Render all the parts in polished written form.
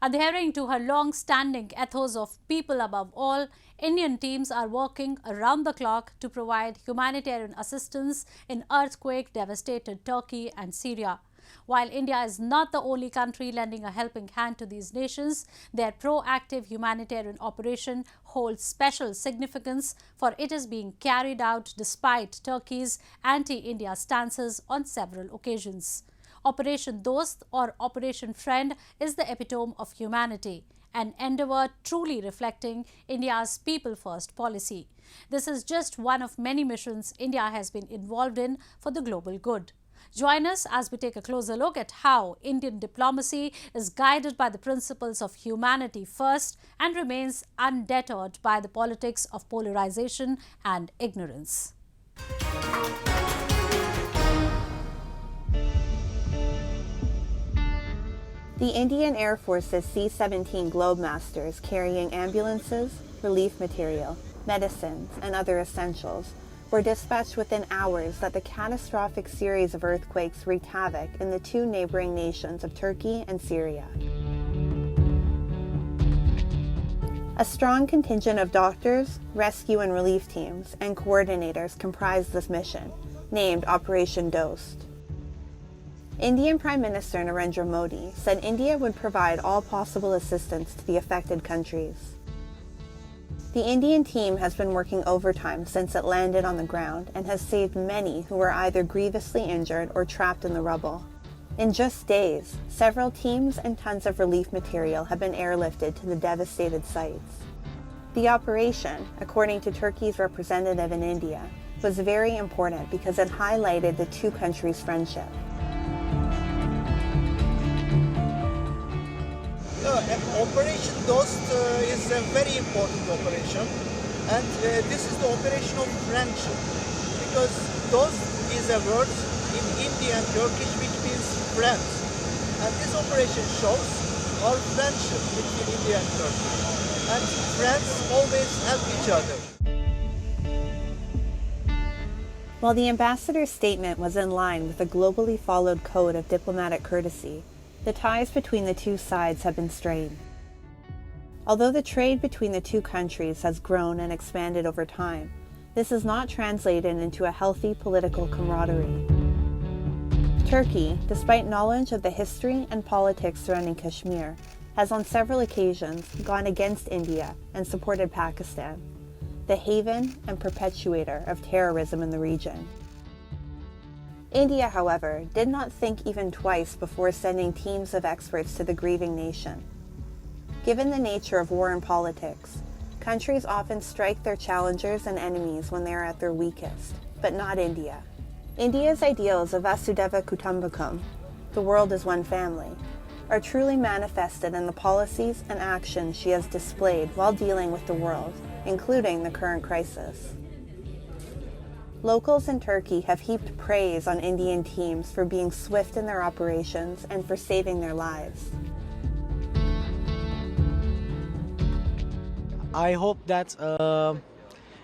Adhering to her long-standing ethos of people above all, Indian teams are working around the clock to provide humanitarian assistance in earthquake-devastated Turkey and Syria. While India is not the only country lending a helping hand to these nations, their proactive humanitarian operation holds special significance, for it is being carried out despite Turkey's anti-India stances on several occasions. Operation Dost or Operation Friend is the epitome of humanity, an endeavour truly reflecting India's people-first policy. This is just one of many missions India has been involved in for the global good. Join us as we take a closer look at how Indian diplomacy is guided by the principles of humanity first and remains undeterred by the politics of polarization and ignorance. The Indian Air Force's C-17 Globemasters carrying ambulances, relief material, medicines, and other essentials were dispatched within hours that the catastrophic series of earthquakes wreaked havoc in the two neighboring nations of Turkey and Syria. A strong contingent of doctors, rescue and relief teams, and coordinators comprised this mission, named Operation Dost. Indian Prime Minister Narendra Modi said India would provide all possible assistance to the affected countries. The Indian team has been working overtime since it landed on the ground and has saved many who were either grievously injured or trapped in the rubble. In just days, several teams and tons of relief material have been airlifted to the devastated sites. The operation, according to Turkey's representative in India, was very important because it highlighted the two countries' friendship. Operation Dost is a very important operation, and this is the operation of friendship, because Dost is a word in Hindi and Turkish which means friends, and this operation shows our friendship between India and Turkey, and friends always help each other. While the ambassador's statement was in line with the globally followed code of diplomatic courtesy, the ties between the two sides have been strained. Although the trade between the two countries has grown and expanded over time, this has not translated into a healthy political camaraderie. Turkey, despite knowledge of the history and politics surrounding Kashmir, has on several occasions gone against India and supported Pakistan, the haven and perpetuator of terrorism in the region. India, however, did not think even twice before sending teams of experts to the grieving nation. Given the nature of war and politics, countries often strike their challengers and enemies when they are at their weakest, but not India. India's ideals of Vasudhaiva Kutumbakam, the world as one family, are truly manifested in the policies and actions she has displayed while dealing with the world, including the current crisis. Locals in Turkey have heaped praise on Indian teams for being swift in their operations and for saving their lives. I hope that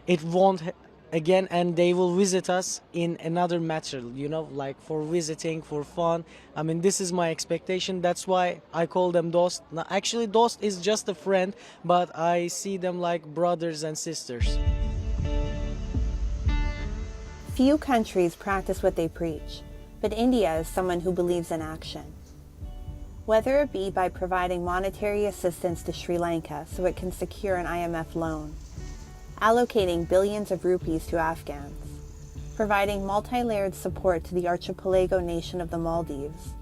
it won't again, and they will visit us in another matter, like for visiting, for fun. I mean, this is my expectation. That's why I call them Dost. Now, actually, Dost is just a friend, but I see them like brothers and sisters. Few countries practice what they preach, but India is someone who believes in action. Whether it be by providing monetary assistance to Sri Lanka so it can secure an IMF loan, allocating billions of rupees to Afghans, providing multi-layered support to the archipelago nation of the Maldives,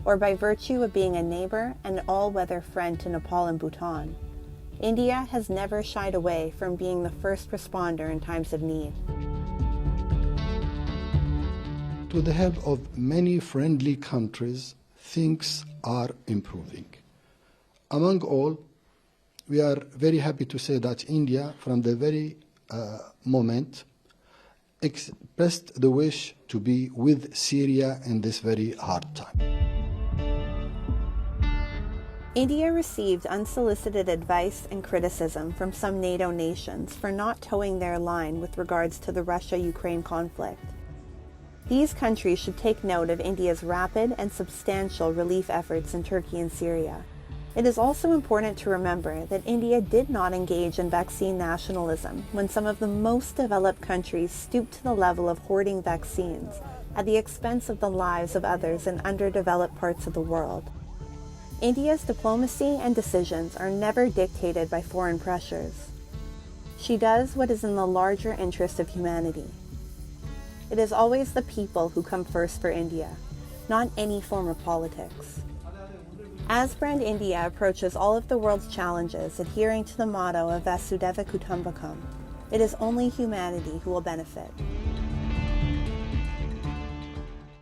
or by virtue of being a neighbor and all-weather friend to Nepal and Bhutan, India has never shied away from being the first responder in times of need. To the help of many friendly countries, things are improving. Among all, we are very happy to say that India, from the very moment, expressed the wish to be with Syria in this very hard time. India received unsolicited advice and criticism from some NATO nations for not towing their line with regards to the Russia-Ukraine conflict. These countries should take note of India's rapid and substantial relief efforts in Turkey and Syria, It is also important to remember that India did not engage in vaccine nationalism when some of the most developed countries stooped to the level of hoarding vaccines at the expense of the lives of others in underdeveloped parts of the world. India's diplomacy and decisions are never dictated by foreign pressures. She does what is in the larger interest of humanity. It is always the people who come first for India, not any form of politics. As Brand India approaches all of the world's challenges adhering to the motto of Vasudhaiva Kutumbakam, it is only humanity who will benefit.